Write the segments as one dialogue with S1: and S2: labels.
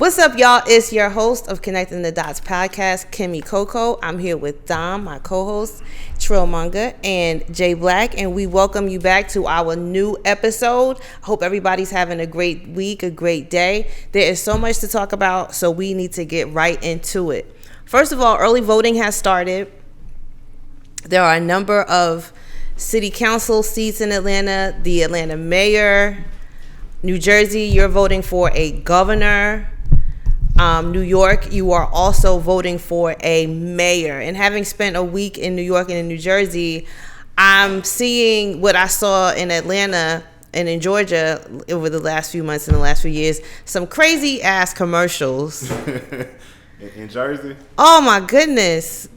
S1: What's up, y'all? It's your host of Connecting the Dots podcast, Kymmy Coco. I'm here with Dom, my co-host, Trill Manga, and Jay Black, and we welcome you back to our new episode. I hope everybody's having a great week, a great day. There is so much to talk about, so we need to get right into it. First of all, early voting has started. There are a number of city council seats in Atlanta, the Atlanta mayor. New Jersey, you're voting for a governor. New York, you are also voting for a mayor. And having spent a week in New York and in New Jersey, I'm seeing what I saw in Atlanta and in Georgia over the last few months and the last few years. Some crazy ass commercials.
S2: In Jersey?
S1: Oh my goodness.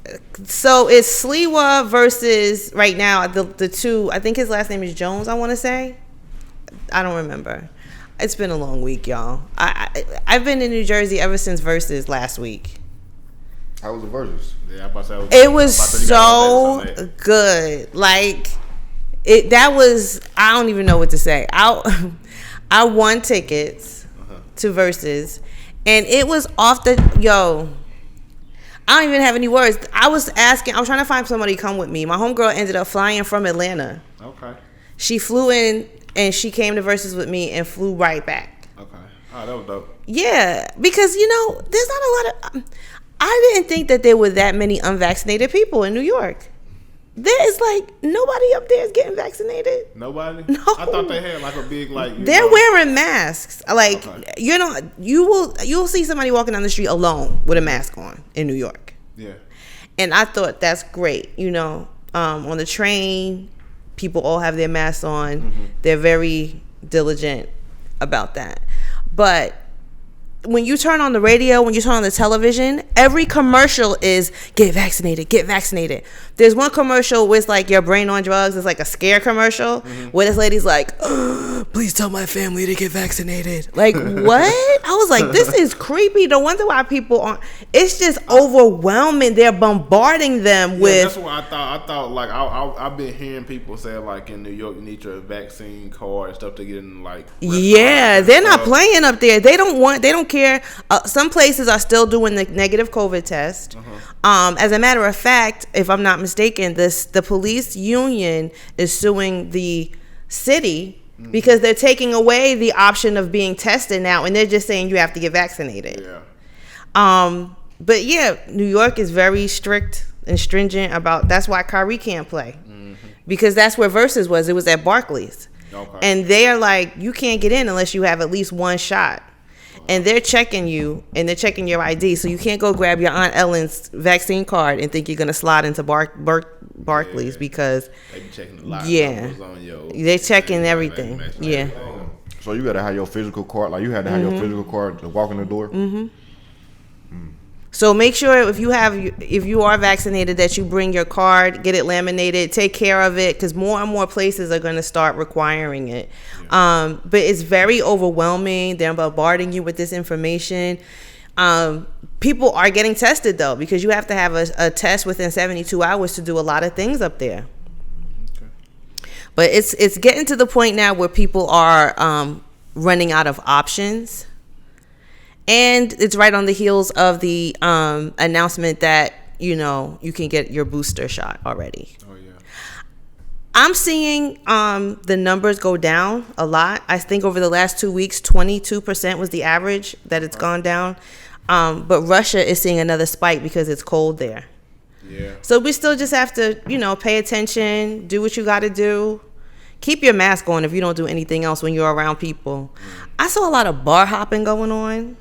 S1: So it's Sliwa versus, right now, the two, I think his last name is Jones, I want to say. I don't remember. It's been a long week, y'all. I've been in New Jersey ever since Versus last week.
S2: How was the Versus? Yeah,
S1: it was so good. Like, that was, I don't even know what to say. I won tickets to Versus, and it was off the, I don't even have any words. I was trying to find somebody to come with me. My homegirl ended up flying from Atlanta. Okay. She flew in, and she came to Versus with me and flew right back.
S2: Okay. Oh, that was dope.
S1: Yeah, because, there's not a lot of... I didn't think that there were that many unvaccinated people in New York. There is, nobody up there is getting vaccinated.
S2: Nobody?
S1: No.
S2: I thought they had, a big,
S1: They're wearing masks. Okay. You'll see somebody walking down the street alone with a mask on in New York.
S2: Yeah.
S1: And I thought that's great. On the train... People all have their masks on. Mm-hmm. They're very diligent about that. But when you turn on the radio, when you turn on the television, every commercial is get vaccinated, get vaccinated. There's one commercial where it's your brain on drugs. It's a scare commercial where this lady's please tell my family to get vaccinated. What? I was like, this is creepy. No wonder why people aren't. It's just overwhelming. They're bombarding them with.
S2: That's what I thought. I've been hearing people say in New York you need your vaccine card and stuff to get in
S1: Yeah, they're not playing up there. They don't care. Some places are still doing the negative COVID test. As a matter of fact, if I'm not mistaken, the police union is suing the city because they're taking away the option of being tested now, and they're just saying you have to get vaccinated. Yeah. But yeah, New York is very strict and stringent about. That's why Kyrie can't play because that's where Versus was. It was at Barclays, and they are you can't get in unless you have at least one shot. And they're checking you, and they're checking your ID, so you can't go grab your Aunt Ellen's vaccine card and think you're gonna slide into Barclays because
S2: they be checking the lot
S1: they're checking everything. Yeah.
S3: So you gotta have your physical card, you had to have your physical card to walk in the door.
S1: So make sure if you are vaccinated that you bring your card, get it laminated, take care of it, because more and more places are going to start requiring it. But it's very overwhelming. They're bombarding you with this information. People are getting tested though, because you have to have a test within 72 hours to do a lot of things up there. Okay. But it's getting to the point now where people are running out of options. And it's right on the heels of the announcement that, you can get your booster shot already. Oh, yeah. I'm seeing the numbers go down a lot. I think over the last 2 weeks, 22% was the average that it's gone down. But Russia is seeing another spike because it's cold there. Yeah. So we still just have to, pay attention, do what you got to do. Keep your mask on if you don't do anything else when you're around people. I saw a lot of bar hopping going on.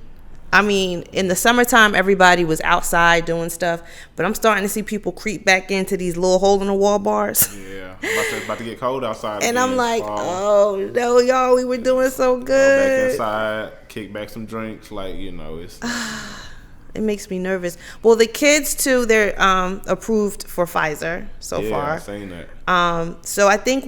S1: I mean, in the summertime, everybody was outside doing stuff, but I'm starting to see people creep back into these little hole-in-the-wall bars.
S2: Yeah, it's about to get cold outside.
S1: And I'm like, oh, no, y'all, we were doing so good.
S2: Go back inside, kick back some drinks, it's...
S1: It makes me nervous. Well, the kids, too, they're approved for Pfizer so far.
S2: Yeah, I've seen that.
S1: So I think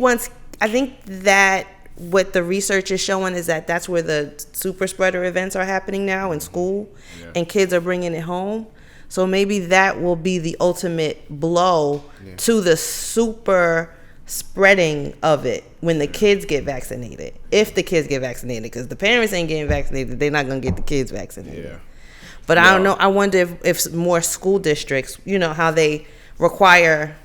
S1: that what the research is showing is that that's where the super spreader events are happening now in school, and kids are bringing it home. So maybe that will be the ultimate blow to the super spreading of it when the kids get vaccinated. If the kids get vaccinated, because the parents ain't getting vaccinated, they're not gonna get the kids vaccinated.
S2: Yeah.
S1: But I don't know. I wonder if more school districts, you know, how they require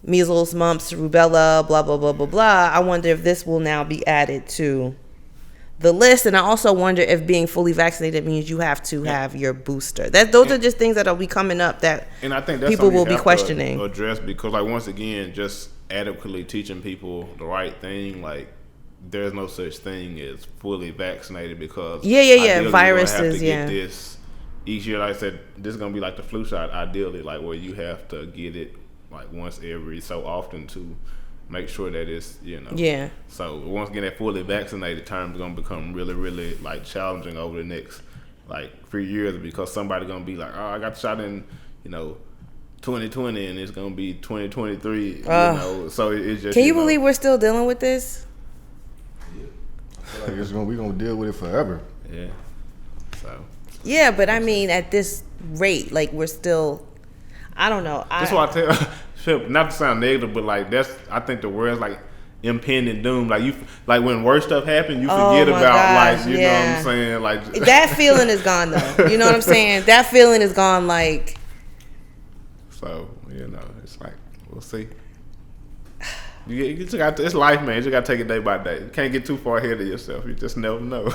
S1: measles, mumps, rubella, blah blah blah blah blah. I wonder if this will now be added to the list. And I also wonder if being fully vaccinated means you have to have your booster. Those are just things that will be coming up that
S2: and I think that's
S1: people will be questioning.
S2: To address, because like once again, just adequately teaching people the right thing, like there's no such thing as fully vaccinated, because
S1: viruses,
S2: get this each year. Like I said, this is gonna be like the flu shot, ideally, like where you have to get it like once every so often to make sure that it's, you know. Yeah. So once again, that fully vaccinated term is gonna become really, really like challenging over the next like 3 years, because somebody's gonna be like, oh, I got the shot in, you know, 2020, and it's gonna be 2023. You know, so it's just.
S1: Can you believe we're still dealing with this?
S3: I feel like we're gonna deal with it forever.
S2: Yeah. So.
S1: Yeah, but I mean, at this rate, like we're still. I don't know.
S2: That's why I tell, not to sound negative, but like I think the word's like impending doom. Like like when worse stuff happens, you forget about like, you know what I'm saying? Like
S1: that feeling is gone though. You know what I'm saying? That feeling is gone. Like.
S2: So, you know, it's like, we'll see. You just got it's life, man. You just got to take it day by day. You can't get too far ahead of yourself. You just never know.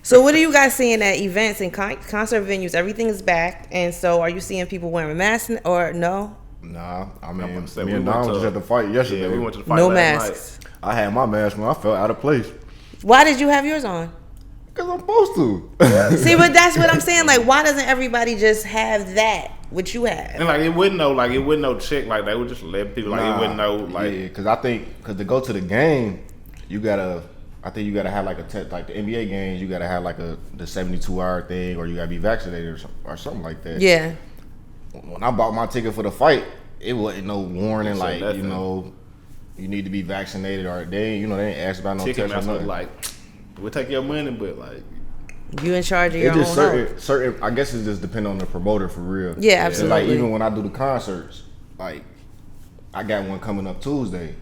S1: So what are you guys seeing at events and concert venues? Everything is back. And so are you seeing people wearing masks or no?
S3: Nah, I mean, me and Dom just had to fight yesterday.
S2: Yeah, we went to the fight
S1: no
S2: last
S1: masks.
S2: night.
S3: I had my mask on. I felt out of place.
S1: Why did you have yours on?
S3: Because I'm supposed to.
S1: See, but that's what I'm saying. Like, why doesn't everybody just have that, what you have?
S2: And like, it wouldn't no check. Like, they would just let people, like, it wouldn't know. Like,
S3: yeah, because to go to the game, I think you gotta have like a test, like the NBA games. You gotta have like the 72-hour thing, or you gotta be vaccinated or something like that.
S1: Yeah.
S3: When I bought my ticket for the fight, it wasn't no warning like nothing. You know, you need to be vaccinated, or they ain't asked about no test or nothing.
S2: Like, we'll take your money, but like
S1: you in charge of your own
S3: certain. I guess it just depends on the promoter for real.
S1: Yeah, absolutely.
S3: Like even when I do the concerts, like I got one coming up Tuesday.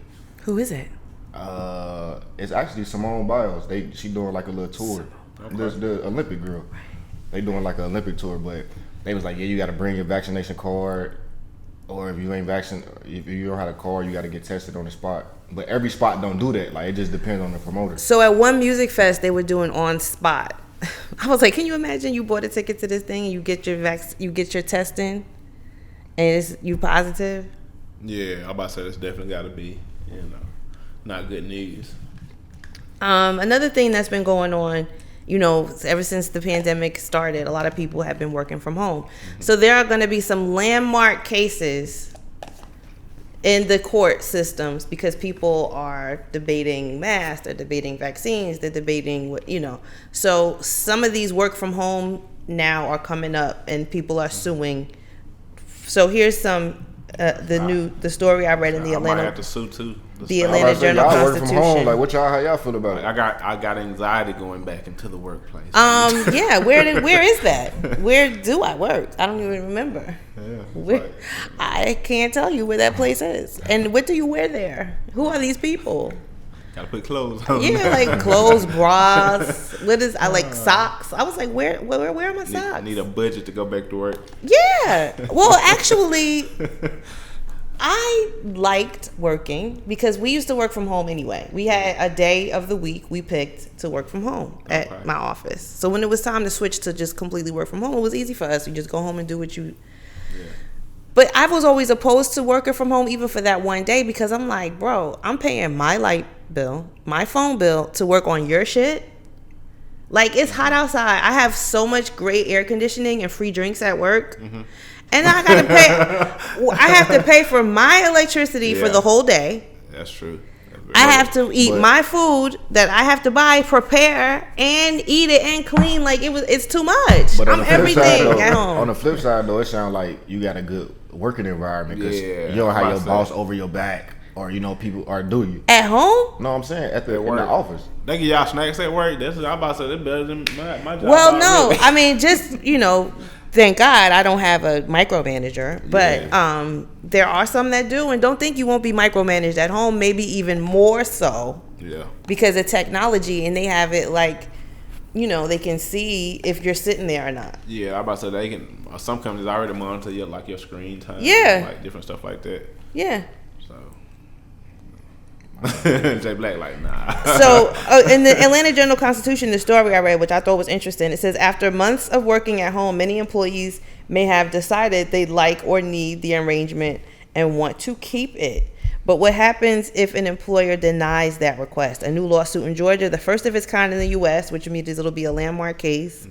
S1: Who is it?
S3: It's actually Simone Biles. She doing like a little tour. Okay. There's the Olympic girl. They doing like an Olympic tour, but they was like, yeah, you got to bring your vaccination card, or if you ain't if you don't have a card, you got to get tested on the spot. But every spot don't do that. Like it just depends on the promoter.
S1: So at one music fest, they were doing on spot. I was like, can you imagine you bought a ticket to this thing and you get your testing, and you positive?
S2: Yeah, I'm about to say it's definitely got to be, you know, not good news.
S1: Another thing that's been going on, you know, ever since the pandemic started, a lot of people have been working from home. Mm-hmm. So there are going to be some landmark cases in the court systems because people are debating masks, they're debating vaccines, they're debating what, you know. So some of these work from home now are coming up and people are suing. So here's some the story I read in the Atlanta.
S2: I might have to sue too.
S1: The Atlanta Journal-Constitution.
S3: Work from home. Like, how y'all feel about it?
S2: I got anxiety going back into the workplace.
S1: Yeah. Where is that? Where do I work? I don't even remember. Yeah, I can't tell you where that place is. And what do you wear there? Who are these people?
S2: Gotta put clothes on.
S1: Yeah, like clothes, bras. I like socks. I was like, where are my socks?
S2: I need a budget to go back to work.
S1: Yeah. Well, actually, I liked working because we used to work from home anyway. We had a day of the week we picked to work from home at my office. So when it was time to switch to just completely work from home, it was easy for us. You just go home and do what you... Yeah. But I was always opposed to working from home even for that one day because I'm like, bro, I'm paying my light bill, my phone bill to work on your shit. Like, it's hot outside. I have so much great air conditioning and free drinks at work. Mm-hmm. And I gotta pay. I have to pay for my electricity for the whole day.
S2: That's true.
S1: I have to eat my food that I have to buy, prepare, and eat it and clean. Like it's too much.
S3: But
S1: I'm everything at home.
S3: On the flip side, though, it sounds like you got a good working environment because you don't have your boss over your back, or people are do you
S1: at home.
S3: No, I'm saying in the office.
S2: They give y'all snacks at work. That's what I'm about to say. That's better than my job.
S1: Well, no, I mean just Thank God I don't have a micromanager, but there are some that do, and don't think you won't be micromanaged at home, maybe even more so.
S2: Yeah.
S1: Because of technology, and they have it like, they can see if you're sitting there or not.
S2: Yeah, I about to say they can. Some companies already monitor your screen time.
S1: Yeah.
S2: Like different stuff like that.
S1: Yeah.
S2: So. Jay Black like nah.
S1: So in the Atlanta Journal-Constitution, the story I read, which I thought was interesting, it says after months of working at home, many employees may have decided they like or need the arrangement and want to keep it. But what happens if an employer denies that request? A new lawsuit in Georgia, the first of its kind in the U.S., which means it'll be a landmark case,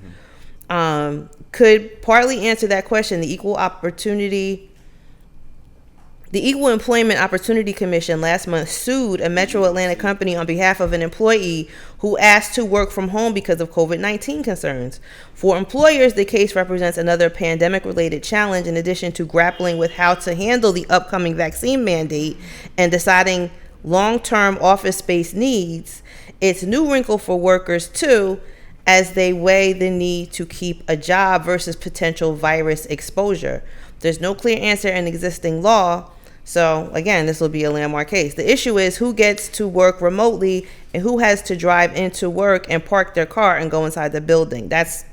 S1: could partly answer that question. The Equal Employment Opportunity Commission last month sued a Metro Atlanta company on behalf of an employee who asked to work from home because of COVID-19 concerns. For employers, the case represents another pandemic-related challenge in addition to grappling with how to handle the upcoming vaccine mandate and deciding long-term office space needs. It's a new wrinkle for workers, too, as they weigh the need to keep a job versus potential virus exposure. There's no clear answer in existing law. So, again, this will be a landmark case. The issue is who gets to work remotely and who has to drive into work and park their car and go inside the building. That's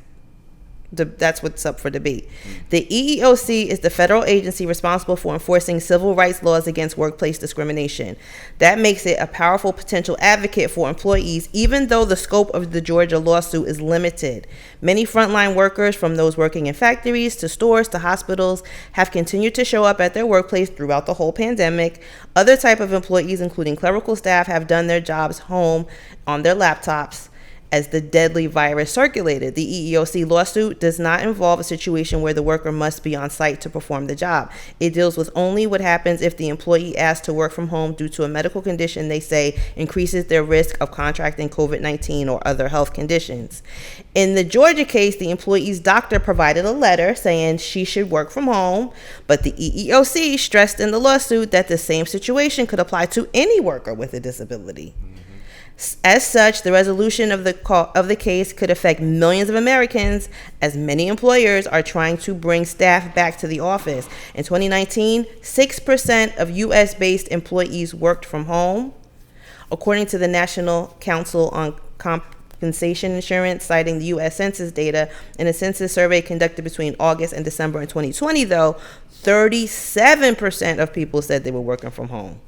S1: what's up for debate. The EEOC is the federal agency responsible for enforcing civil rights laws against workplace discrimination. That makes it a powerful potential advocate for employees, even though the scope of the Georgia lawsuit is limited. Many frontline workers, from those working in factories to stores to hospitals, have continued to show up at their workplace throughout the whole pandemic. Other type of employees, including clerical staff, have done their jobs home on their laptops as the deadly virus circulated. The EEOC lawsuit does not involve a situation where the worker must be on site to perform the job. It deals with only what happens if the employee asks to work from home due to a medical condition they say increases their risk of contracting COVID-19 or other health conditions. In the Georgia case, the employee's doctor provided a letter saying she should work from home, but the EEOC stressed in the lawsuit that the same situation could apply to any worker with a disability. As such, the resolution of the case could affect millions of Americans, as many employers are trying to bring staff back to the office. In 2019, 6% of U.S.-based employees worked from home, according to the National Council on Compensation Insurance, citing the U.S. Census data. In a census survey conducted between August and December in 2020, though, 37% of people said they were working from home.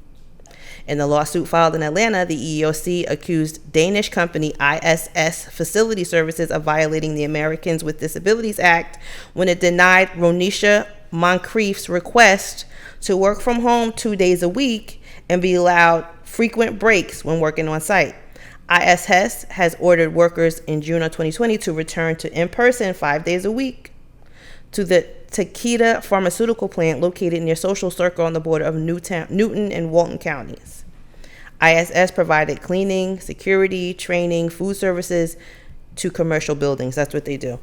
S1: In the lawsuit filed in Atlanta, the EEOC accused Danish company ISS Facility Services of violating the Americans with Disabilities Act when it denied Ronisha Moncrief's request to work from home 2 days a week and be allowed frequent breaks when working on site. ISS has ordered workers in June of 2020 to return to in-person 5 days a week to the Takeda pharmaceutical plant located near Social Circle on the border of Newton and Walton counties. ISS provided cleaning, security, training, food services to commercial buildings. That's what they do.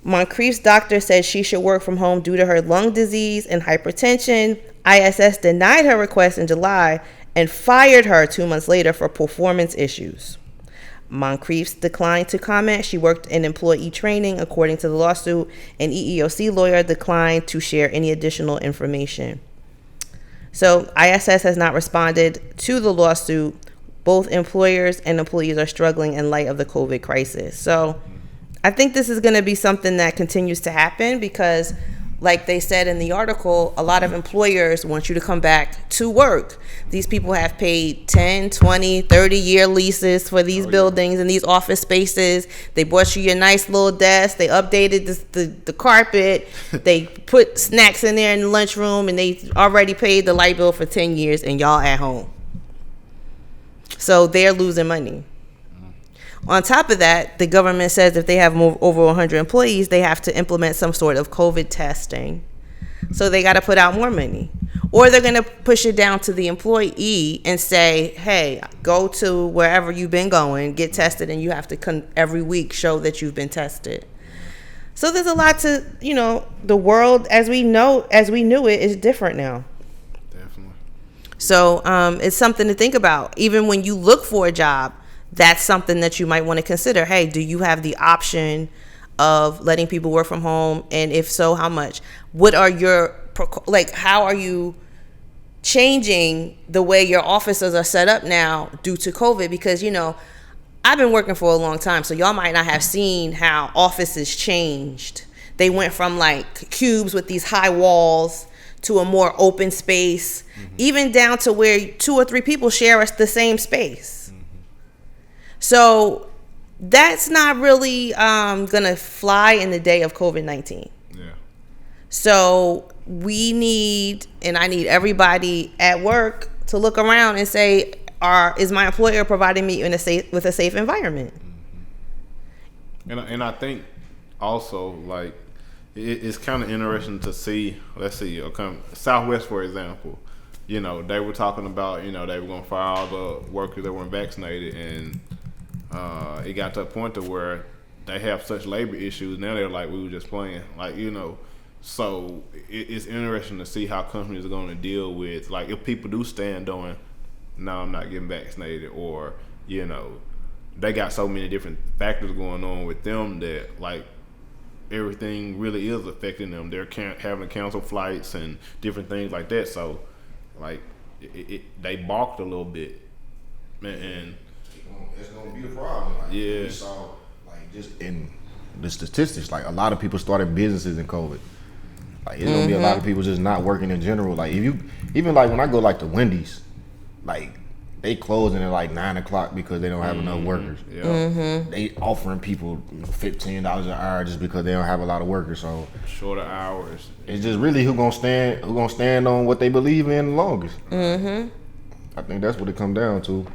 S1: Moncrief's doctor said she should work from home due to her lung disease and hypertension. ISS denied her request in July and fired her 2 months later for performance issues. Moncrief's declined to comment. She worked in employee training, according to the lawsuit. An EEOC lawyer declined to share any additional information. So ISS has not responded to the lawsuit. Both employers and employees are struggling in light of the COVID crisis. So I think this is going to be something that continues to happen because, like they said in the article, a lot of employers want you to come back to work. These people have paid 10, 20, 30-year leases for these buildings and these office spaces. They bought you your nice little desk. They updated the carpet. They put snacks in there in the lunchroom, and they already paid the light bill for 10 years, and y'all at home. So they're losing money. On top of that, the government says if they have over 100 employees, they have to implement some sort of COVID testing. So they got to put out more money. Or they're going to push it down to the employee and say, hey, go to wherever you've been going, get tested, and you have to every week show that you've been tested. So there's a lot to, the world as we knew it is different now.
S2: Definitely.
S1: So it's something to think about. Even when you look for a job, that's something that you might want to consider. Hey, do you have the option of letting people work from home? And if so, how much? What are your, how are you changing the way your offices are set up now due to COVID? Because, I've been working for a long time, so y'all might not have seen how offices changed. They went from like cubes with these high walls to a more open space, even down to where 2 or 3 people share the same space. So that's not really gonna fly in the day of COVID-19.
S2: Yeah.
S1: So I need everybody at work to look around and say, is my employer providing me with a safe environment?
S2: And I think also, like, it's kind of interesting to see, let's see, Southwest, for example, they were talking about, they were going to fire all the workers that weren't vaccinated, and it got to a point to where they have such labor issues. Now they're like, we were just playing, like, so it's interesting to see how companies are going to deal with, like, if people do stand on, no, I'm not getting vaccinated, or, they got so many different factors going on with them that, like, everything really is affecting them. They're having to cancel flights and different things like that. So, like, they balked a little bit, and
S3: it's gonna be a problem. Like,
S2: yeah,
S3: we saw, like, just in the statistics, like, a lot of people started businesses in COVID. Like, it's gonna be a lot of people just not working in general. Like, if you even, like, when I go, like, to Wendy's, like, they closing at like 9 o'clock because they don't have enough workers.
S2: Yeah.
S3: They offering people $15 an hour just because they don't have a lot of workers. So
S2: shorter hours.
S3: It's just really who gonna stand on what they believe in the longest. I think that's what it comes down to.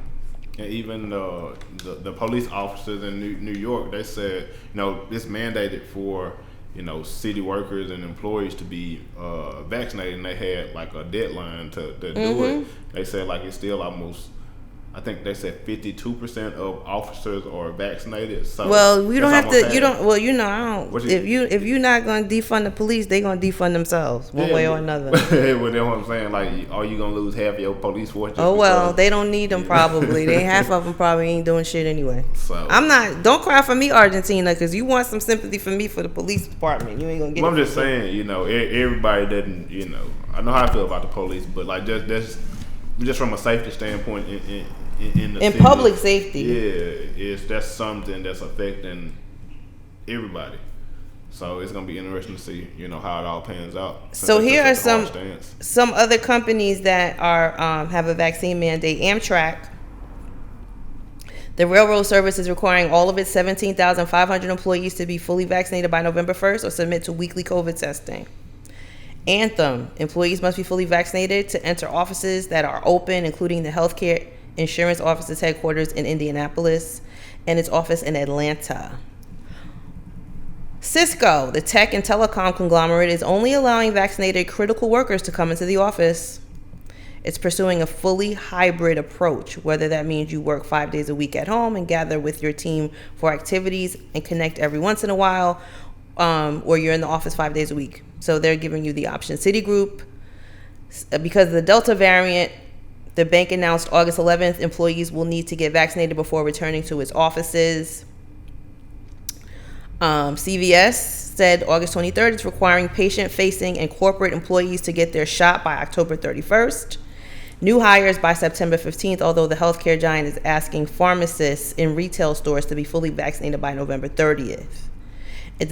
S2: And even the police officers in New York, they said, it's mandated for city workers and employees to be vaccinated, and they had like a deadline to do it. They said like it's still almost, I think they said 52% of officers are vaccinated. So
S1: well, we don't have to. You don't. Well, I don't. If you're not gonna defund the police, they gonna defund themselves one way or another.
S2: Well, that's what I'm saying. Like, are you gonna lose half of your police force?
S1: Oh well, they don't need them probably. Half of them probably ain't doing shit anyway.
S2: So
S1: I'm not. Don't cry for me, Argentina, because you want some sympathy from me for the police department. You ain't gonna get.
S2: I'm just saying, everybody doesn't. I know how I feel about the police, but like just from a safety standpoint in
S1: public safety.
S2: Yeah, that's something that's affecting everybody. So it's gonna be interesting to see, how it all pans out.
S1: So here are some other companies that are have a vaccine mandate. Amtrak, the railroad service is requiring all of its 17,500 employees to be fully vaccinated by November 1st or submit to weekly COVID testing. Anthem, employees must be fully vaccinated to enter offices that are open, including the healthcare insurance office's headquarters in Indianapolis and its office in Atlanta. Cisco, the tech and telecom conglomerate, is only allowing vaccinated critical workers to come into the office. It's pursuing a fully hybrid approach, whether that means you work 5 days a week at home and gather with your team for activities and connect every once in a while, or you're in the office 5 days a week. So they're giving you the option. Citigroup, because of the Delta variant, the bank announced August 11th employees will need to get vaccinated before returning to its offices. CVS said August 23rd it's requiring patient-facing and corporate employees to get their shot by October 31st. New hires by September 15th, although the healthcare giant is asking pharmacists in retail stores to be fully vaccinated by November 30th. It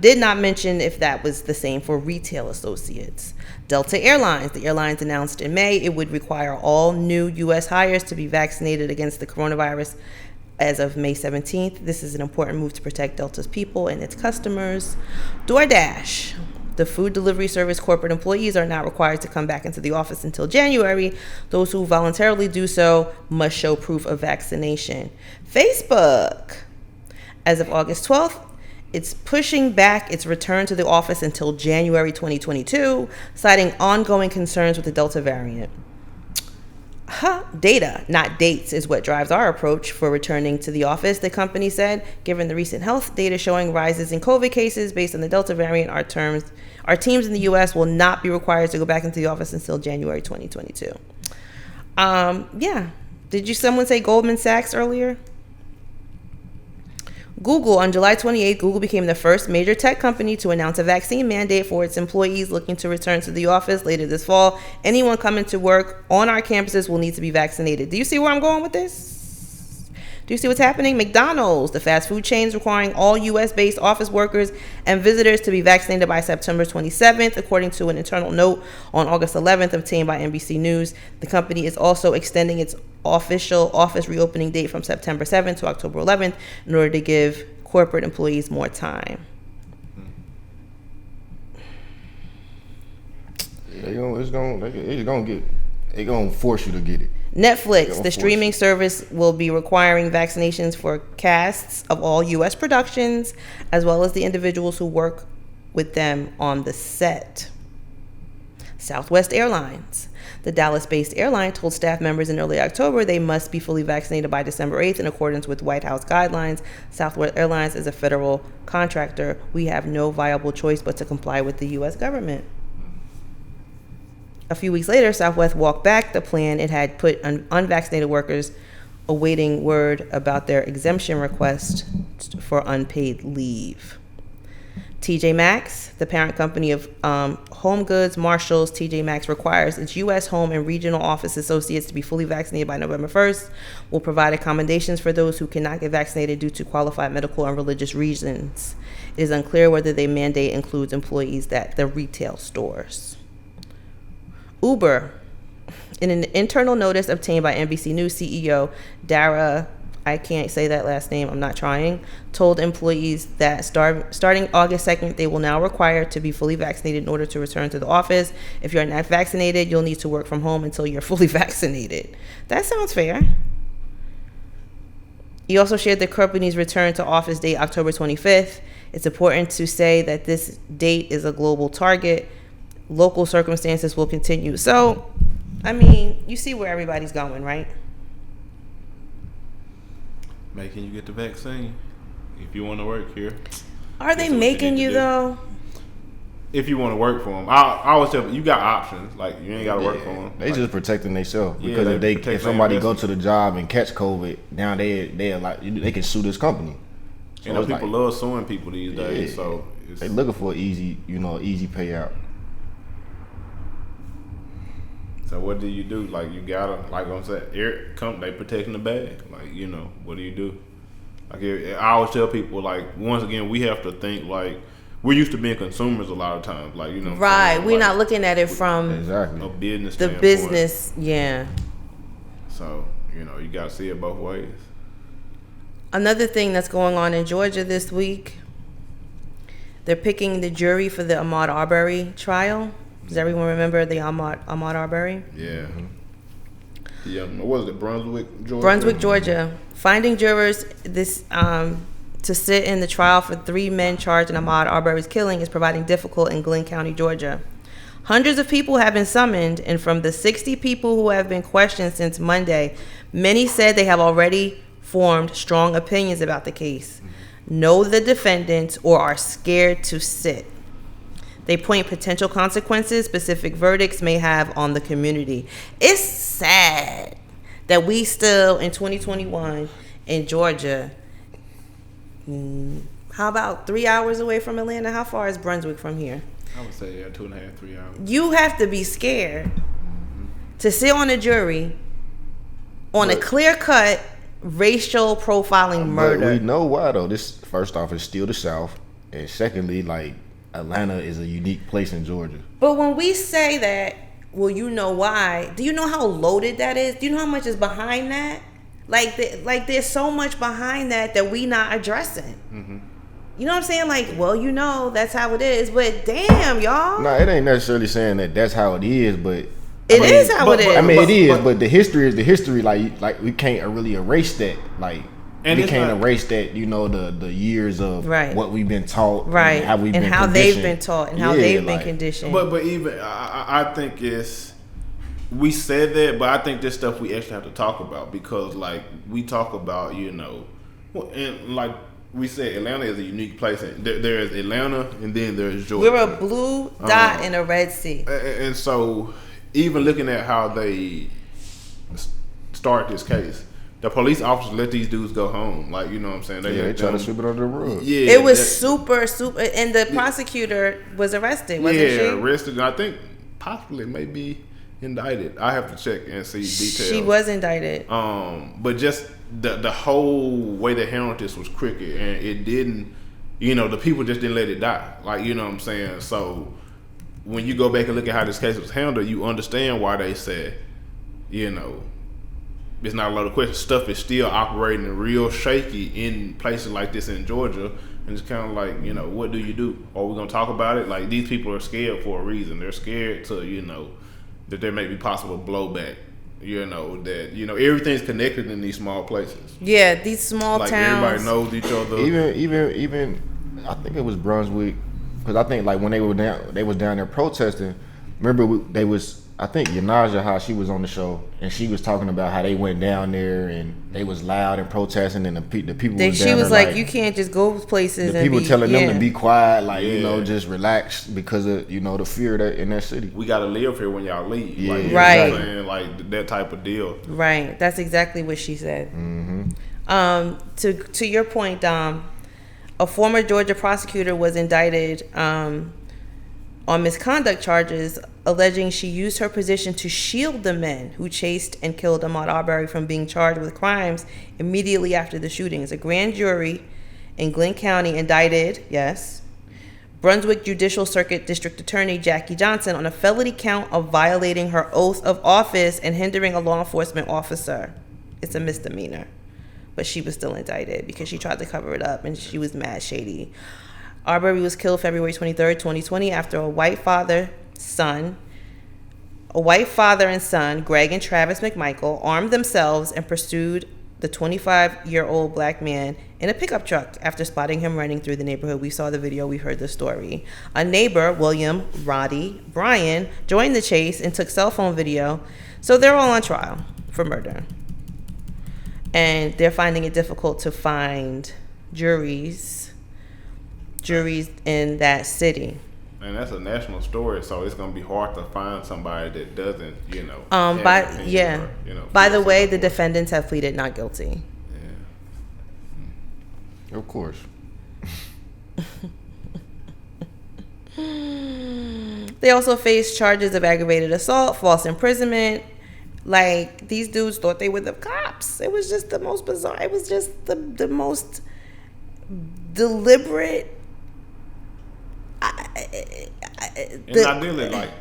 S1: did not mention if that was the same for retail associates. Delta Airlines. The airlines announced in May it would require all new U.S. hires to be vaccinated against the coronavirus as of May 17th. This is an important move to protect Delta's people and its customers. DoorDash. The food delivery service corporate employees are not required to come back into the office until January. Those who voluntarily do so must show proof of vaccination. Facebook. As of August 12th, it's pushing back its return to the office until January 2022, citing ongoing concerns with the Delta variant. Data, not dates, is what drives our approach for returning to the office, the company said. Given the recent health data showing rises in COVID cases based on the Delta variant, our teams in the U.S. will not be required to go back into the office until January 2022. Did someone say Goldman Sachs earlier? Google, on July 28th, Google became the first major tech company to announce a vaccine mandate for its employees looking to return to the office later this fall. Anyone coming to work on our campuses will need to be vaccinated. Do you see where I'm going with this? Do you see what's happening? McDonald's, the fast food chain, is requiring all U.S.-based office workers and visitors to be vaccinated by September 27th, according to an internal note on August 11th obtained by NBC News. The company is also extending its official office reopening date from September 7th to October 11th in order to give corporate employees more time.
S3: They're gonna force you to get it.
S1: Netflix, the streaming service, will be requiring vaccinations for casts of all U.S. productions, as well as the individuals who work with them on the set. Southwest Airlines. The Dallas-based airline told staff members in early October they must be fully vaccinated by December 8th in accordance with White House guidelines. Southwest Airlines is a federal contractor. We have no viable choice but to comply with the U.S. government. A few weeks later, Southwest walked back the plan it had put unvaccinated workers awaiting word about their exemption request for unpaid leave. TJ Maxx, the parent company of Home Goods, Marshalls, TJ Maxx requires its U.S. home and regional office associates to be fully vaccinated by November 1st. Will provide accommodations for those who cannot get vaccinated due to qualified medical and religious reasons. It is unclear whether the mandate includes employees at the retail stores. Uber, in an internal notice obtained by NBC News, CEO Dara, I can't say that last name, I'm not trying, told employees that starting August 2nd, they will now require to be fully vaccinated in order to return to the office. If you're not vaccinated, you'll need to work from home until you're fully vaccinated. That sounds fair. He also shared the company's return to office date, October 25th. It's important to say that this date is a global target. Local circumstances will continue. So, I mean, you see where everybody's going, right?
S2: Making you get the vaccine if you want to work here.
S1: Are they making you though?
S2: If you want to work for them, I always tell you got options. Like you ain't got to work for them.
S3: They just protecting themselves because if somebody go to the job and catch COVID, now they like they can sue this company. So
S2: people love suing people these days. So
S3: they looking for easy payout.
S2: So what do you do? Like you gotta, like I'm saying, they protecting the bag. Like what do you do? Like I always tell people, like once again, we have to think like we're used to being consumers a lot of times. Like
S1: right? We're not looking at it from
S2: a business
S1: the
S2: standpoint.
S1: Business, yeah.
S2: So you gotta see it both ways.
S1: Another thing that's going on in Georgia this week, they're picking the jury for the Ahmaud Arbery trial. Does everyone remember the Ahmad Arbery?
S2: Yeah. What was it? Brunswick, Georgia?
S1: Brunswick, Georgia. Finding jurors to sit in the trial for 3 men charged in Ahmaud Arbery's killing is providing difficult in Glenn County, Georgia. Hundreds of people have been summoned, and from the 60 people who have been questioned since Monday, many said they have already formed strong opinions about the case, know the defendants, or are scared to sit. They point potential consequences specific verdicts may have on the community. It's sad that we still, in 2021, in Georgia, how about 3 hours away from Atlanta? How far is Brunswick from here?
S2: I would say 2.5, 3 hours.
S1: You have to be scared to sit on a jury on a clear-cut racial profiling murder.
S3: But we know why, though. This, first off, is still the South. And secondly, like, Atlanta is a unique place in Georgia.
S1: But when we say that, well, you know why? Do you know how loaded that is? Do you know how much is behind that? Like there's so much behind that we not addressing. Mm-hmm. You know what I'm saying? Like, well, that's how it is. But damn, y'all.
S3: No, it ain't necessarily saying that that's how it is, but
S1: it is how it is.
S3: I mean, it is, but the history is the history. Like we can't really erase that. Like. And we can't erase that, the years of what we've been taught,
S1: right?
S3: And
S1: how they've been taught, and how they've been conditioned.
S2: But even I think we said that, but I think this stuff we actually have to talk about because like we talk about, and like we said, Atlanta is a unique place. There is Atlanta, and then there's Georgia.
S1: We're a blue dot in a red sea,
S2: and so even looking at how they start this case. the police officers let these dudes go home. Like, you know what I'm saying?
S3: They try to sweep it under the rug.
S1: Yeah, it was super, and the prosecutor was arrested, wasn't she?
S2: Yeah, arrested. And I think possibly maybe indicted. I have to check and see details.
S1: She was indicted.
S2: But just the whole way they handled this was crooked, and it didn't. You know, the people just didn't let it die. Like, you know what I'm saying? So when you go back and look at how this case was handled, you understand why they said, you know, it's not a lot of questions. Stuff is still operating real shaky in places like this in Georgia. And it's kind of like, you know, what do you do? Are we going to talk about it? Like, these people are scared for a reason. They're scared to, you know, that there may be possible blowback. You know, that, you know, everything's connected in these small places.
S1: Yeah, these small
S2: like
S1: towns.
S2: Everybody knows each other.
S3: Even I think it was Brunswick, because I think like when they was down there protesting. Remember I think Yanaja, how she was on the show, and she was talking about how they went down there and they was loud and protesting, and the people was down
S1: she was
S3: there,
S1: like, you can't just go places.
S3: The
S1: and
S3: people telling them to be quiet, like you know,
S2: Yeah.
S3: just relax because of, you know, the fear that in that city.
S2: We gotta live here when y'all leave.
S3: Yeah.
S2: Like, you know
S1: Right.
S2: what I'm saying? Like that type of deal.
S1: Right. That's exactly what she said.
S3: Mm-hmm.
S1: To your point, Dom, a former Georgia prosecutor was indicted on misconduct charges, alleging she used her position to shield the men who chased and killed Ahmaud Arbery from being charged with crimes immediately after the shootings. A grand jury in Glenn County indicted, Brunswick Judicial Circuit District Attorney Jackie Johnson on a felony count of violating her oath of office and hindering a law enforcement officer. It's a misdemeanor, but she was still indicted because she tried to cover it up and she was mad shady. Arbery was killed February 23rd, 2020, after a white father and son, Greg and Travis McMichael, armed themselves and pursued the 25-year-old black man in a pickup truck after spotting him running through the neighborhood. We saw the video, we heard the story. A neighbor, William Roddy Bryan, joined the chase and took cell phone video. So they're all on trial for murder. And they're finding it difficult to find juries in that city.
S2: And that's a national story, so it's gonna be hard to find somebody that doesn't, you know.
S1: By the way, the defendants have pleaded not guilty.
S3: Of course.
S1: They also face charges of aggravated assault, false imprisonment. Like, these dudes thought they were the cops. It was just the most bizarre. It was just the most deliberate.
S2: And ideally, like,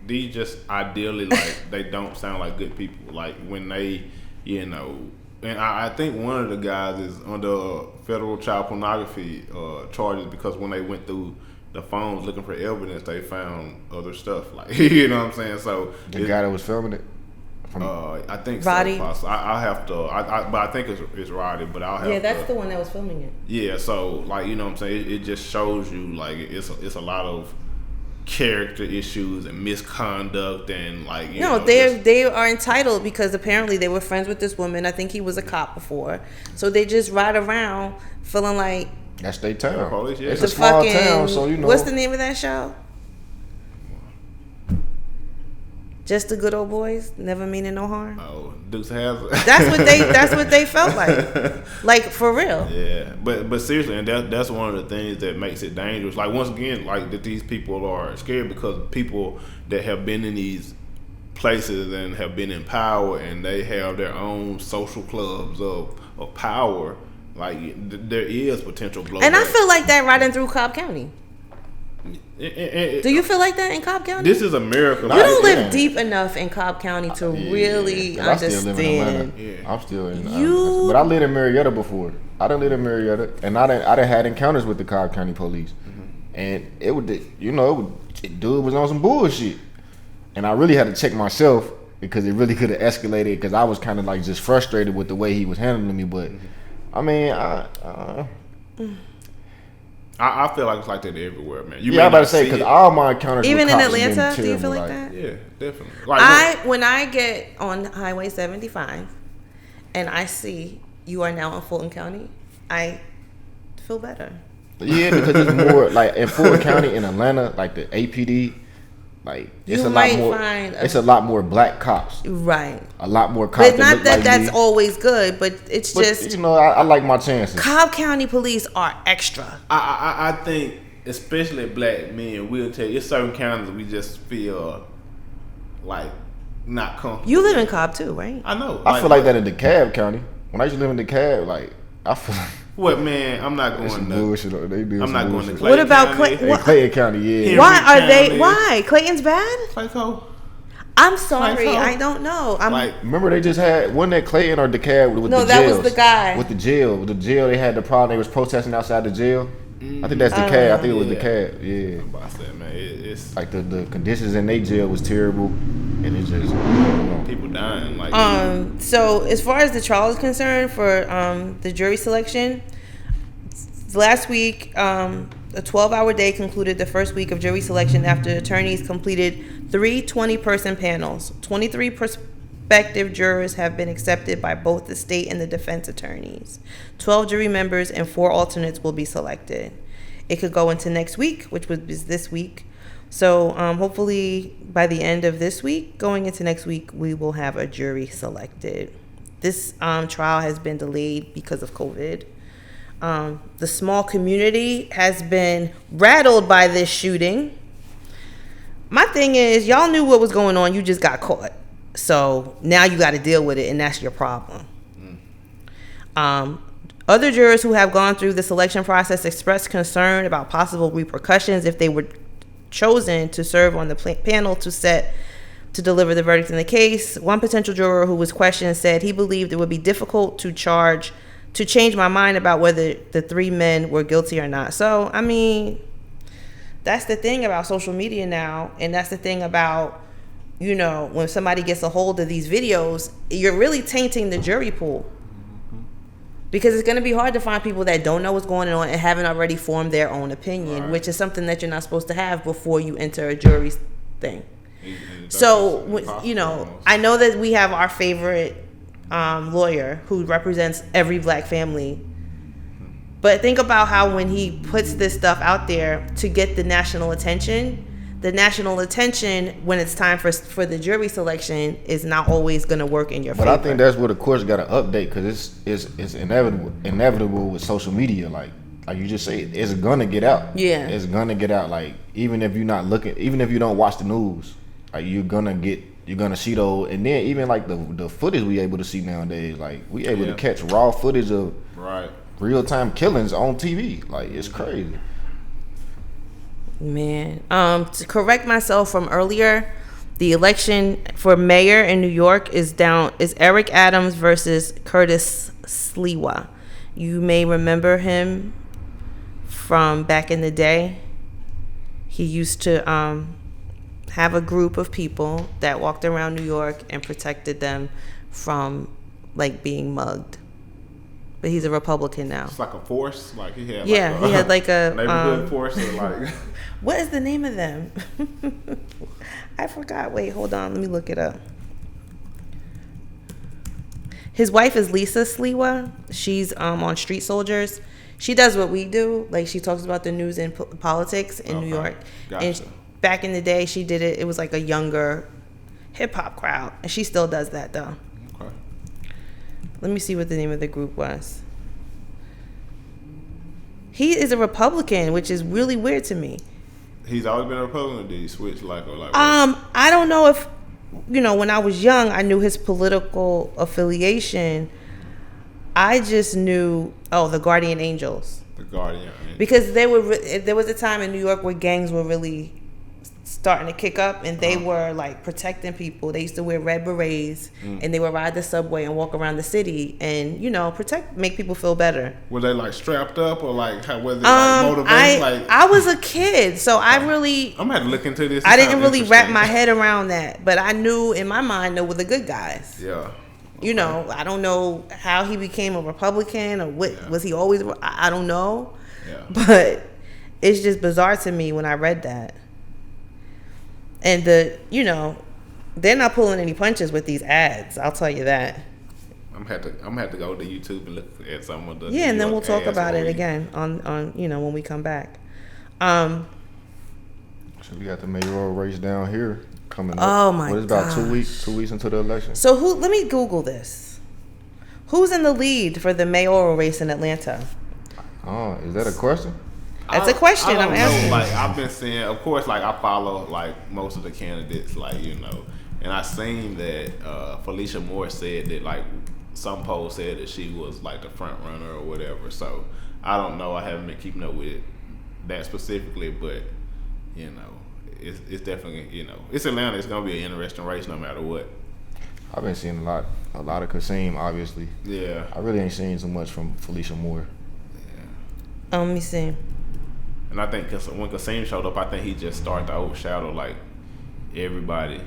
S2: these just ideally, like, they don't sound like good people. Like, when they, you know, and I think one of the guys is under federal child pornography charges because when they went through the phones looking for evidence, they found other stuff. Like, you know what I'm saying? So
S3: the guy that was filming it.
S2: I think
S1: Roddy.
S2: So. I have to. But I think it's Roddy. But I'll have.
S1: Yeah, that's the one that was filming it.
S2: Yeah. So, like, you know what I'm saying? It just shows you, like, it's a lot of character issues and misconduct and, like, you know,
S1: they are entitled because apparently they were friends with this woman. I think he was a cop before, so they just ride around feeling like
S3: that's their town.
S2: Police, yeah.
S3: It's a small town, so you know.
S1: What's the name of that show? Just the Good Old Boys, never meaning no harm.
S2: Oh, Dukes Hazzard.
S1: That's what they felt like for real.
S2: Yeah, but seriously, and that's one of the things that makes it dangerous. Like, once again, like, that these people are scared because people that have been in these places and have been in power and they have their own social clubs of power. Like, there is potential blowback.
S1: And I feel like that riding through Cobb County. Do you feel like that in Cobb County?
S2: This is America.
S1: You don't live deep enough in Cobb County to really understand.
S3: I still live in Atlanta. I'm still in but I lived in Marietta before. I done lived in Marietta, and I done had encounters with the Cobb County police. And it would, you know, dude was on some bullshit. And I really had to check myself because it really could have escalated because I was kind of like just frustrated with the way he was handling me. But, I mean,
S2: I feel like it's like that everywhere, man.
S3: I'm about to say, because all my encounters
S1: even
S3: with
S1: in
S3: cops
S1: Atlanta,
S3: been
S1: do you feel
S3: terrible,
S1: like that?
S2: Yeah, definitely. Like,
S1: when I get on Highway 75 and I see you are now in Fulton County, I feel better.
S3: Yeah, because it's more like in Fulton County in Atlanta, like the APD, Like it's a lot more. It's a lot more black cops.
S1: Right.
S3: A lot more cops.
S1: But not that that's always good. But it's just
S3: I like my chances.
S1: Cobb County police are extra.
S2: I think especially black men will tell you. It's certain counties we just feel like not comfortable.
S1: You live in Cobb too, right?
S2: I know.
S3: I feel like that in DeKalb County. When I used to live in DeKalb, like I feel like.
S2: What, man? I'm not going to.
S3: Bullshit. They do
S2: I'm not going to Clayton.
S1: What about
S3: Clayton County? Yeah.
S1: Why are they? Why Clayton's bad?
S2: Clayco.
S1: I'm sorry, I don't know.
S3: Remember they just had wasn't that Clayton or DeKalb with the jails?
S1: No, that was the guy
S3: with the jail. With the jail, they had the problem. They was protesting outside the jail. I think that's DeKalb. I think it was DeKalb. Yeah.
S2: I'm about to say, man, it's
S3: like the conditions in their jail was terrible, and it's just
S2: people dying. Like
S1: so as far as the trial is concerned for the jury selection, last week a 12-hour day concluded the first week of jury selection after attorneys completed 3 20-person panels. 23 prospective jurors have been accepted by both the state and the defense attorneys. 12 jury members and 4 alternates will be selected. It could go into next week, which was this week. So hopefully by the end of this week, going into next week, we will have a jury selected. This trial has been delayed because of COVID. The small community has been rattled by this shooting. My thing is, y'all knew what was going on. You just got caught. So now you got to deal with it, and that's your problem. Other jurors who have gone through the selection process expressed concern about possible repercussions if they were chosen to serve on the panel to deliver the verdict in the case. One potential juror who was questioned said he believed it would be difficult to change my mind about whether the 3 men were guilty or not. So, I mean, that's the thing about social media now, and that's the thing about, when somebody gets a hold of these videos, you're really tainting the jury pool. Because it's going to be hard to find people that don't know what's going on and haven't already formed their own opinion, right, which is something that you're not supposed to have before you enter a jury thing. So, I know that we have our favorite lawyer who represents every black family. But think about how when he puts this stuff out there to get the national attention, when it's time for the jury selection is not always going to work in your favor.
S3: But I think that's where the courts got to update, because it's inevitable with social media. Like you just say, it's going to get out.
S1: Yeah.
S3: It's going to get out. Like, even if you're not looking, even if you don't watch the news, like you're going to see those. And then even like the footage we able to see nowadays, like we able to catch raw footage of real-time killings on TV. Like, it's crazy.
S1: Man, to correct myself from earlier, the election for mayor in New York is Eric Adams versus Curtis Sliwa. You may remember him from back in the day. He used to have a group of people that walked around New York and protected them from being mugged. But he's a Republican now.
S2: It's like a force, like he had.
S1: He had like a
S2: neighborhood force, or like.
S1: What is the name of them? I forgot. Wait, hold on. Let me look it up. His wife is Lisa Sliwa. She's on Street Soldiers. She does what we do. Like, she talks about the news and politics in New York.
S2: Gotcha.
S1: And back in the day, she did it. It was like a younger hip hop crowd, and she still does that though.
S2: Okay.
S1: Let me see what the name of the group was. He is a Republican, which is really weird to me.
S2: He's always been a Republican, or did he switch like?
S1: I don't know if, when I was young, I knew his political affiliation. I just knew, the Guardian Angels.
S2: The Guardian.
S1: Because there was a time in New York where gangs were really starting to kick up, and they were like protecting people. They used to wear red berets, and they would ride the subway and walk around the city and make people feel better.
S2: Were they like strapped up, or like how was it motivated?
S1: I was a kid, so I'm gonna
S2: have to look into this.
S1: I didn't really wrap my head around that, but I knew in my mind they were the good guys.
S2: Yeah.
S1: Okay. I don't know how he became a Republican, or what was he always. I don't know. Yeah. But it's just bizarre to me when I read that. And they're not pulling any punches with these ads. I'll tell you that.
S2: I'm gonna have to go to YouTube and look at some of the.
S1: Yeah, and then we'll talk about it again on when we come back.
S3: We got the mayoral race down here coming up.
S1: Oh my god!
S3: It's about 2 weeks. 2 weeks into the election.
S1: So let me Google this. Who's in the lead for the mayoral race in Atlanta?
S3: Oh, is that a question?
S1: That's a question I'm asking.
S2: Like I've been seeing, of course, like I follow like most of the candidates, like and I seen that Felicia Moore said that like some polls said that she was like the front runner or whatever. So I don't know. I haven't been keeping up with that specifically, but it's definitely it's Atlanta. It's gonna be an interesting race no matter what.
S3: I've been seeing a lot of Kasim, obviously.
S2: Yeah. I
S3: really ain't seen so much from Felicia Moore.
S1: Yeah. Let me see.
S2: And I think when Kasim showed up, I think he just started to overshadow like everybody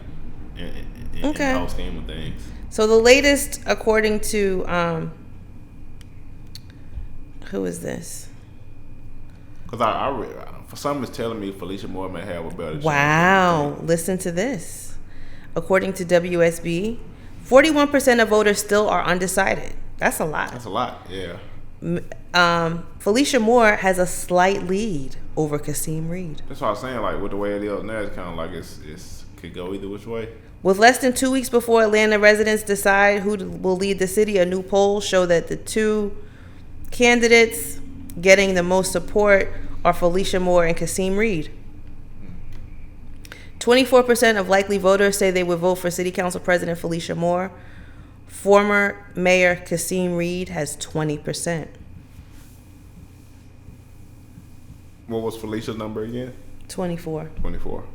S2: in the whole scheme of things.
S1: So the latest, according to who is this?
S2: Because I read, for some, it's telling me Felicia Moore may have a better chance.
S1: Wow! Listen to this. According to WSB, 41% of voters still are undecided. That's a lot.
S2: That's a lot. Yeah.
S1: Felicia Moore has a slight lead over Kasim Reed.
S2: That's what I was saying. Like with the way it is now, it's kind of like it's could go either which way.
S1: With less than 2 weeks before Atlanta residents decide who will lead the city, a new poll show that the two candidates getting the most support are Felicia Moore and Kasim Reed. 24% of likely voters say they would vote for City Council President Felicia Moore. Former Mayor Kasim Reed has 20%.
S2: What was Felicia's number again?
S1: 24.
S2: 24. Okay.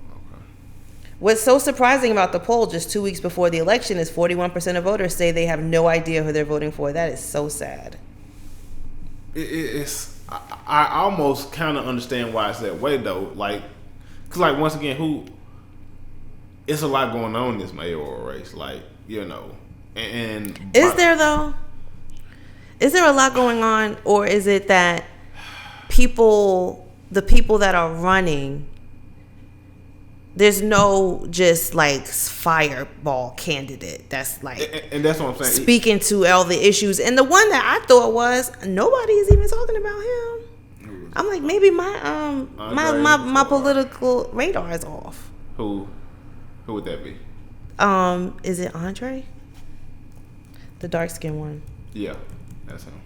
S1: What's so surprising about the poll just 2 weeks before the election is 41% of voters say they have no idea who they're voting for. That is so sad.
S2: I almost kind of understand why it's that way though. Like, cause like once again, it's a lot going on in this mayoral race. Like, and
S1: is there though? Is there a lot going on, or is it that the people that are running, there's no just like fireball candidate that's like,
S2: and that's what I'm saying,
S1: speaking to all the issues. And the one that I thought was nobody is even talking about him. I'm like, maybe my political radar is off.
S2: Who would that be?
S1: Is it Andre? The dark skinned one.
S2: Yeah, that's him.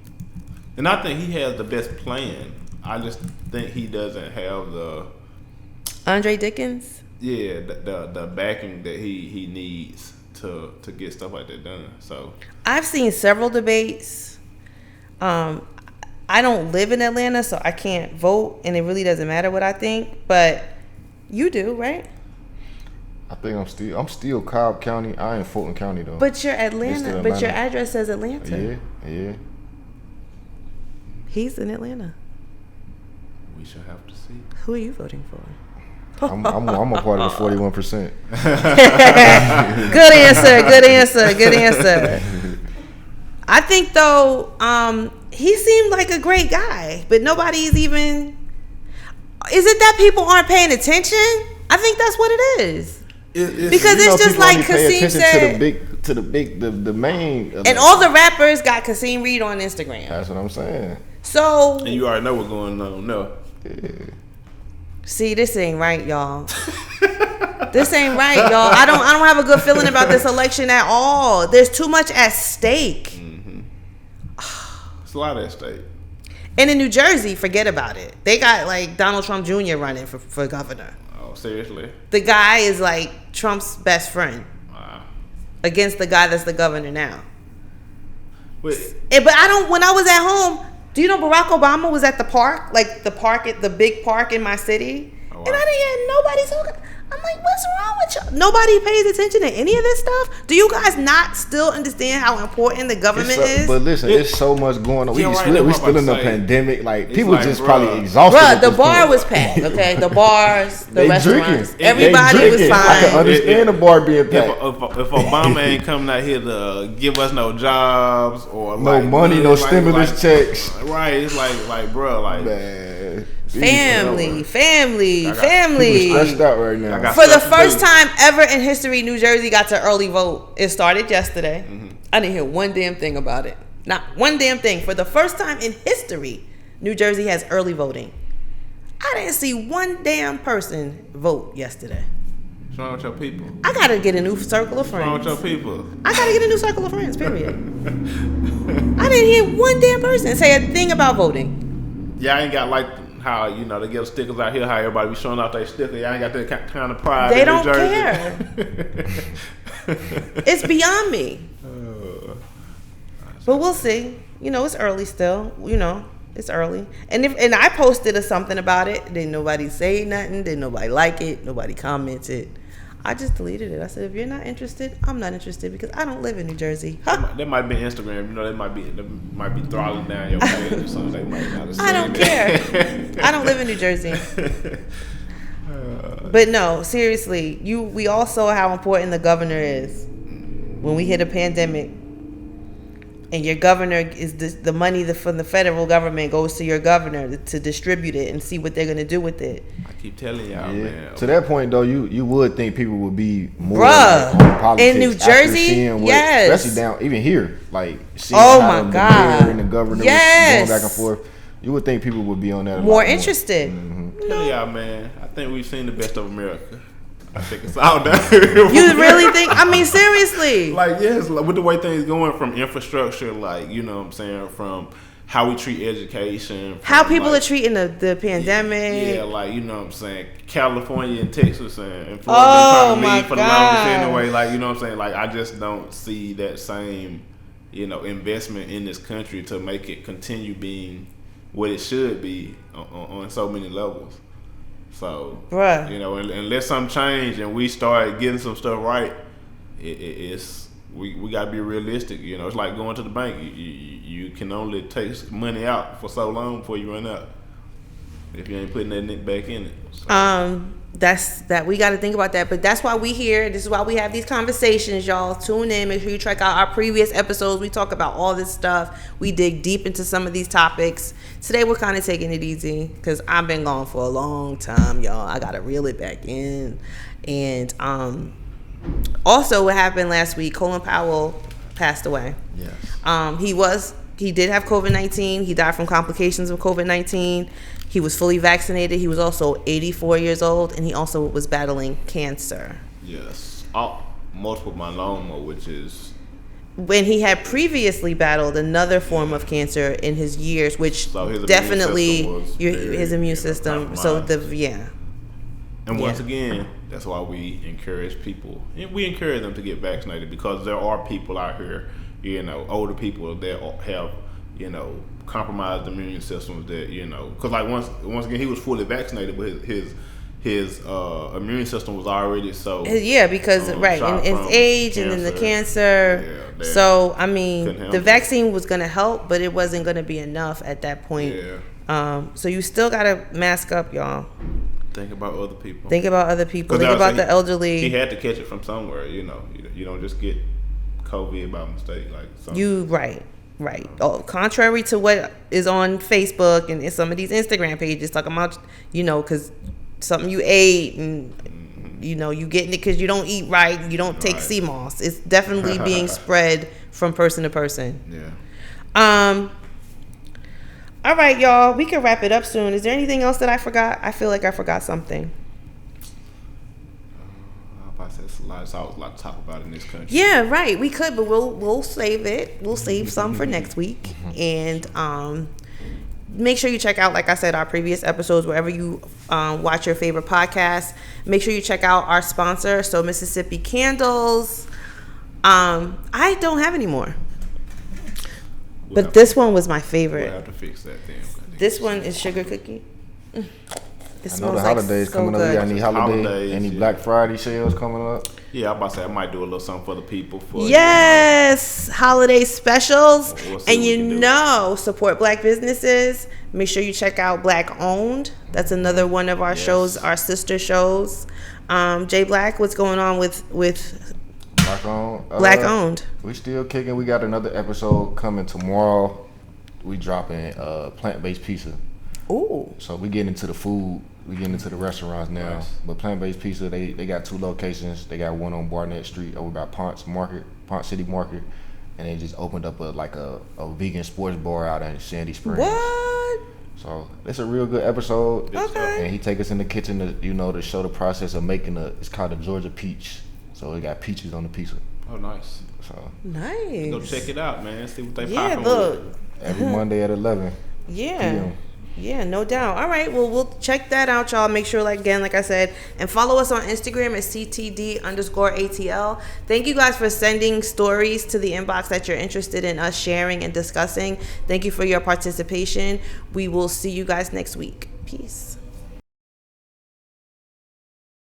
S2: And I think he has the best plan. I just think he doesn't have the
S1: Andre Dickens.
S2: Yeah, the backing that he needs to get stuff like that done. So
S1: I've seen several debates. I don't live in Atlanta, so I can't vote, and it really doesn't matter what I think. But you do, right?
S3: I think I'm still Cobb County. I ain't Fulton County though.
S1: But you're Atlanta. But your address says Atlanta.
S3: Yeah.
S1: He's in Atlanta.
S2: We shall have to see.
S1: Who are you voting for?
S3: I'm a part of the 41%.
S1: Good answer. I think though, he seemed like a great guy, but nobody's even. Is it that people aren't paying attention? I think that's what it is. Because it's just like Kasim said.
S3: The main.
S1: And all the rappers got Kasim Reed on Instagram.
S3: That's what I'm saying.
S1: So.
S2: And you already know what's going on. No.
S3: Yeah.
S1: See, this ain't right, y'all. This ain't right, y'all. I don't have a good feeling about this election at all. There's too much at stake.
S2: Mm-hmm. It's a lot at stake.
S1: And in New Jersey, forget about it. They got like Donald Trump Jr. running for governor.
S2: Oh, seriously?
S1: The guy is like Trump's best friend.
S2: Wow.
S1: Against the guy that's the governor now.
S2: Wait.
S1: But when I was at home, do you know Barack Obama was at the park? Like the big park in my city? Oh, wow. And I didn't hear nobody talking. I'm like, what's wrong with y'all? Nobody pays attention to any of this stuff? Do you guys not still understand how important the government is?
S3: But listen, there's so much going on. We're still in the pandemic. Like, people
S2: like,
S3: just probably exhausted.
S1: Bruh, the bar was packed, okay? The bars, the restaurants. Everybody was fine.
S3: I can understand the bar being packed.
S2: If Obama ain't coming out here to give us no jobs or
S3: no money, no stimulus checks.
S2: Right. It's like, bro, like.
S3: Man.
S1: Family.
S3: People stressed out right now.
S1: For the first time ever in history, New Jersey got to early vote. It started yesterday. Mm-hmm. I didn't hear one damn thing about it. Not one damn thing. For the first time in history, New Jersey has early voting. I didn't see one damn person vote yesterday.
S2: What's wrong with your people?
S1: I gotta get a new circle of friends.
S2: What's wrong with your people?
S1: I gotta get a new circle of friends, period. I didn't hear one damn person say a thing about voting.
S2: Yeah, I ain't got like how, you know, they get stickers out here, how everybody be showing off their sticker. Y'all ain't got that kind of pride.
S1: They
S2: in
S1: don't
S2: New Jersey.
S1: care. It's beyond me. But we'll see. You know, it's early still. You know, it's early. And I posted something about it. Didn't nobody say nothing. Didn't nobody like it. Nobody commented. I just deleted it. I said, if you're not interested, I'm not interested because I don't live in New Jersey.
S2: That might be Instagram. You know, they might be throttling down your page or something. They might not have
S1: I don't care. I don't live in New Jersey. But no, seriously, we all saw how important the governor is when we hit a pandemic. And your governor is the money from the federal government goes to your governor to distribute it and see what they're gonna do with it. I
S2: keep telling y'all, man.
S3: To that point, though, you would think people would be more
S1: like,
S3: on politics
S1: in New Jersey, yes,
S3: especially down even here, like seeing
S1: how
S3: the mayor and the governor
S1: yes,
S3: going back and forth. You would think people would be on that
S1: more interested.
S2: Mm-hmm. Tell y'all, man. I think we've seen the best of America. I think it's all down here.
S1: You really think? I mean, seriously.
S2: Like, yes, like, with the way things going from infrastructure, like, you know what I'm saying, from how we treat education.
S1: How people are treating the pandemic.
S2: Yeah, like, you know what I'm saying, California and Texas and Florida been trying to leave for the longest anyway. Like, you know what I'm saying, like, I just don't see that same, you know, investment in this country to make it continue being what it should be on so many levels. So,
S1: bruh,
S2: you know, unless something change and we start getting some stuff right, it's we gotta be realistic. You know, it's like going to the bank. You can only take money out for so long before you run out. If you ain't putting that back in it. So.
S1: That's we got to think about that. But that's why we here. This is why we have these conversations, y'all. Tune in. Make sure you check out our previous episodes. We talk about all this stuff. We dig deep into some of these topics. Today we're kind of taking it easy because I've been gone for a long time, y'all. I got to reel it back in. And also what happened last week, Colin Powell passed away.
S3: Yes.
S1: He did have COVID-19. He died from complications of COVID-19. He was fully vaccinated. He was also 84 years old, and he also was battling cancer.
S2: Yes. Multiple myeloma, which is...
S1: When he had previously battled another form of cancer in his years, which so definitely his immune system. So
S2: And once again, that's why we encourage people. We encourage them to get vaccinated because there are people out here, you know, older people that have, you know, compromised immune systems that, you know, because like once again he was fully vaccinated, but his immune system was already so
S1: because and his age cancer, and then the cancer. So I mean, the vaccine was going to help, but it wasn't going to be enough at that point. So you still got to mask up, y'all.
S2: Think about other people.
S1: Think about the elderly.
S2: He had to catch it from somewhere. You know, you don't just get COVID by mistake. Like
S1: you right. Oh, contrary to what is on Facebook and some of these Instagram pages talking about, you know, because something you ate and, you know, you getting it because you don't eat right, you don't take sea moss. It's definitely being spread from person to person.
S2: Yeah.
S1: All right, y'all. We can wrap it up soon. Is there anything else that I forgot? I feel like I forgot something.
S2: There's always a lot to talk about in this country.
S1: Yeah, right. We could, but we'll save it. We'll save some for next week. And make sure you check out, like I said, our previous episodes wherever you watch your favorite podcast. Make sure you check out our sponsor, So Mississippi Candles. I don't have any more. But this one was my favorite.
S2: We'll have to fix that thing.
S1: This one is sugar cookie.
S3: I know the holidays coming up. We got any holidays, any Black Friday sales coming up?
S2: Yeah, I'm about to say I might do a little something for the people.
S1: Yes, holiday specials. And you know, support Black businesses. Make sure you check out Black Owned. That's another one of our shows, our sister shows. Jay Black, what's going on with
S3: Black Owned?
S1: Black Owned.
S3: We still kicking. We got another episode coming tomorrow. We dropping plant-based pizza.
S1: Ooh.
S3: So we getting into the food. We getting into the restaurants now. Nice. But plant-based pizza, they got 2 locations. They got one on Barnett Street over by Ponce City Market, and they just opened up a vegan sports bar out in Sandy Springs.
S1: What?
S3: So it's a real good episode.
S1: Okay.
S3: And he take us in the kitchen to show the process of making it's called a Georgia peach. So it got peaches on the pizza.
S2: Oh, nice.
S3: So
S1: nice.
S2: Go check it out, man. See what they
S1: popping with.
S3: Every Monday at 11.
S1: PM. Yeah, no doubt. All right, well, we'll check that out, y'all. Make sure, like I said, and follow us on Instagram at CTD_ATL. Thank you guys for sending stories to the inbox that you're interested in us sharing and discussing. Thank you for your participation. We will see you guys next week. Peace.